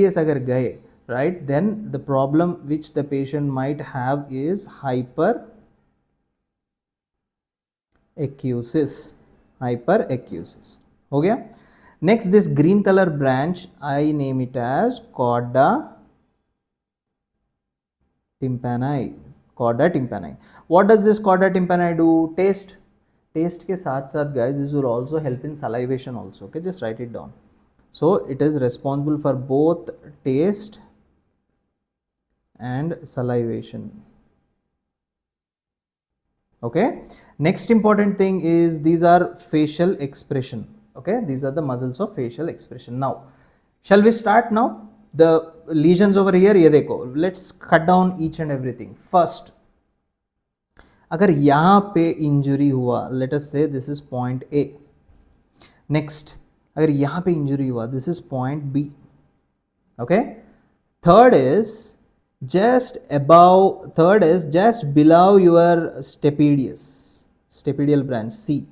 case agar gaye, right, then the problem which the patient might have is hyperacusis. हो गया. Next, this green color branch, I name it as chorda tympani. What does this chorda tympani do? Taste के साथ साथ guys, this will also help in salivation also. Okay, just write it down. So it is responsible for both taste and salivation. Okay, next important thing is these are facial expression. Okay, these are the muscles of facial expression. Now shall we start now? The lesions over here, ये देखो, let's cut down each and everything. First, अगर यहाँ पे injury हुआ, let us say this is point A. Next, अगर यहाँ पे injury हुआ, this is point B. Okay, third is just below your stapedial branch C,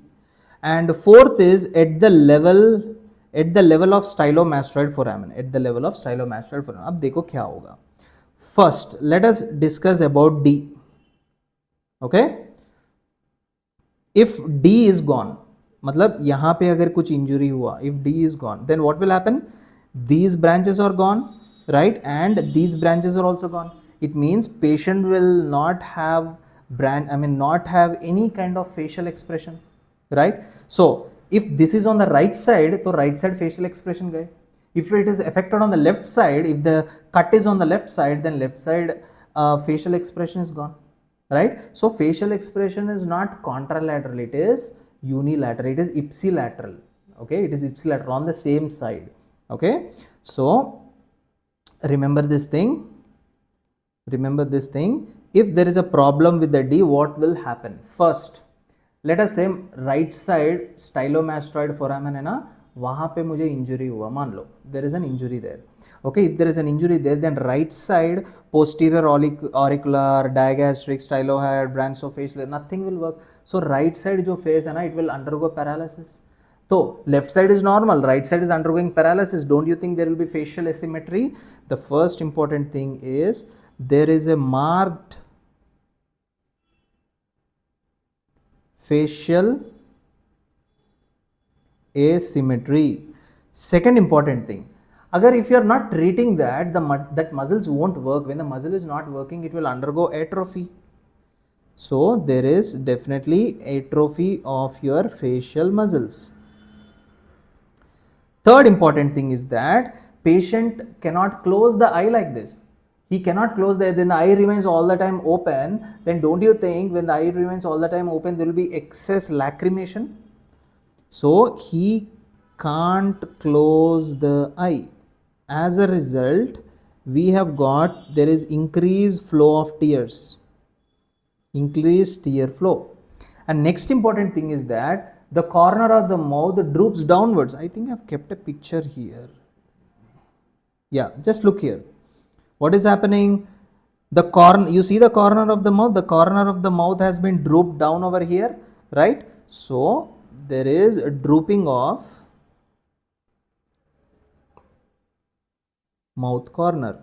and fourth is at the level of stylomastoid foramen. अब देखो क्या होगा. First, let us discuss about D. Okay, if D is gone, मतलब यहाँ पे अगर कुछ injury हुआ, if D is gone, then what will happen? These branches are gone, right, and these branches are also gone. It means patient will not have not have any kind of facial expression, right? So if this is on the right side, तो right side facial expression गए. If it is affected on the left side, if the cut is on the left side, then left side facial expression is gone, right? So facial expression is not contralateral, it is unilateral, it is ipsilateral. Okay, it is ipsilateral on the same side. Okay, so remember this thing. If there is a problem with the D, what will happen? First, let us say right side stylomastoid foramen है ना, वहाँ पे मुझे injury हुआ, मान लो there is an injury there. Okay, if there is an injury there, then right side posterior auricular, digastric, stylohyoid, branchioofacial, nothing will work. So right side जो face है ना, it will undergo paralysis. So left side is normal, right side is undergoing paralysis. Don't you think there will be facial asymmetry? The first important thing is there is a marked facial asymmetry. Second important thing, agar if you are not treating that, that muscles won't work. When the muscle is not working, it will undergo atrophy. So there is definitely atrophy of your facial muscles. Third important thing is that patient cannot close the eye like this. He cannot close the eye, then the eye remains all the time open. Then don't you think when the eye remains all the time open, there will be excess lacrimation? So he can't close the eye. As a result, we have got, there is increased flow of tears, increased tear flow. And next important thing is that the corner of the mouth droops downwards. I think I've kept a picture here. Yeah, just look here. What is happening? The corner, you see the corner of the mouth? The corner of the mouth has been drooped down over here, right? So there is a drooping of mouth corner.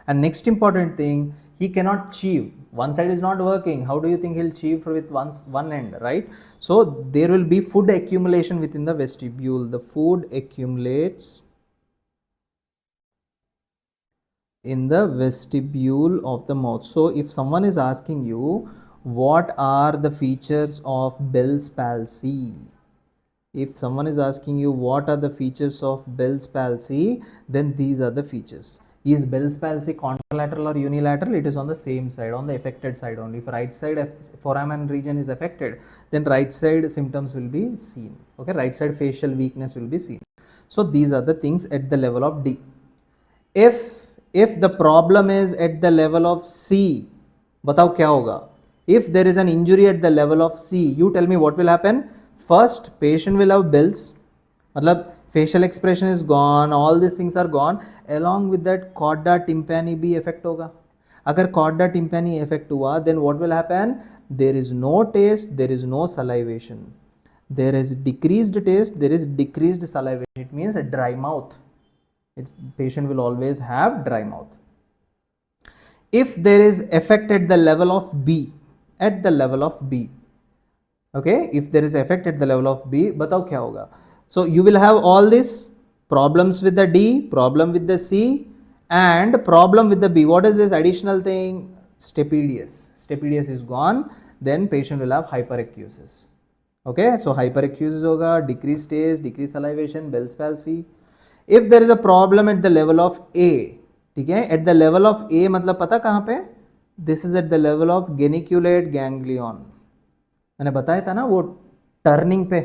And next important thing, he cannot chew. One side is not working. How do you think he'll chew with one end, right? So there will be food accumulation within the vestibule. The food accumulates in the vestibule of the mouth. So if someone is asking you what are the features of Bell's palsy, if someone is asking you what are the features of Bell's palsy, then these are the features. Is Bell's palsy contralateral or unilateral? It is on the same side, on the affected side only. If right side foramen region is affected, then right side symptoms will be seen. Okay, right side facial weakness will be seen. So these are the things at the level of D. If the problem is at the level of C, बताओ क्या होगा? If there is an injury at the level of C, you tell me what will happen? First, patient will have Bell's, मतलब facial expression is gone, all these things are gone. Along with that, chorda tympani भी effect होगा. अगर chorda tympani effect हुआ, then what will happen? There is no taste, there is no salivation. there is decreased taste, there is decreased salivation. It means a dry mouth. Patient will always have dry mouth. If there is effect at the level of B, okay, if there is effect at the level of B, बताओ क्या होगा? So you will have all this problems with the D, problem with the C, and problem with the B. What is this additional thing? Stapedius is gone. Then patient will have hyperacusis. Okay, so hyperacusis होगा, decreased taste, decreased salivation, Bell's palsy. If there is a problem at the level of A, ठीक है, at the level of A मतलब पता कहाँ पे? This is at the level of geniculate ganglion. मैंने बताया था ना वो टर्निंग पे,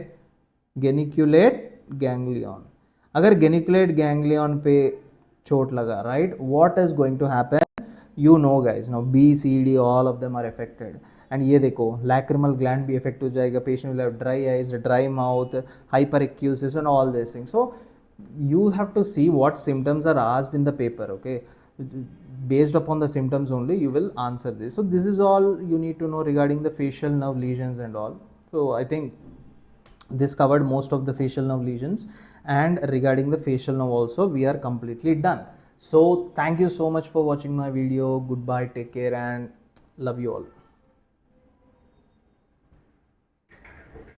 geniculate ganglion. अगर geniculate ganglion पे चोट लगा, right, what is going to happen? You know guys, now B, C, D, all of them are affected. And ये देखो lacrimal gland भी affect हो जाएगा, patient will have dry eyes, dry mouth, hyperacusis and all these things. So you have to see what symptoms are asked in the paper, okay? Based upon the symptoms only you will answer this. So this is all you need to know regarding the facial nerve lesions and all. So I think this covered most of the facial nerve lesions, and regarding the facial nerve also we are completely done. So thank you so much for watching my video. Goodbye, take care, and love you all.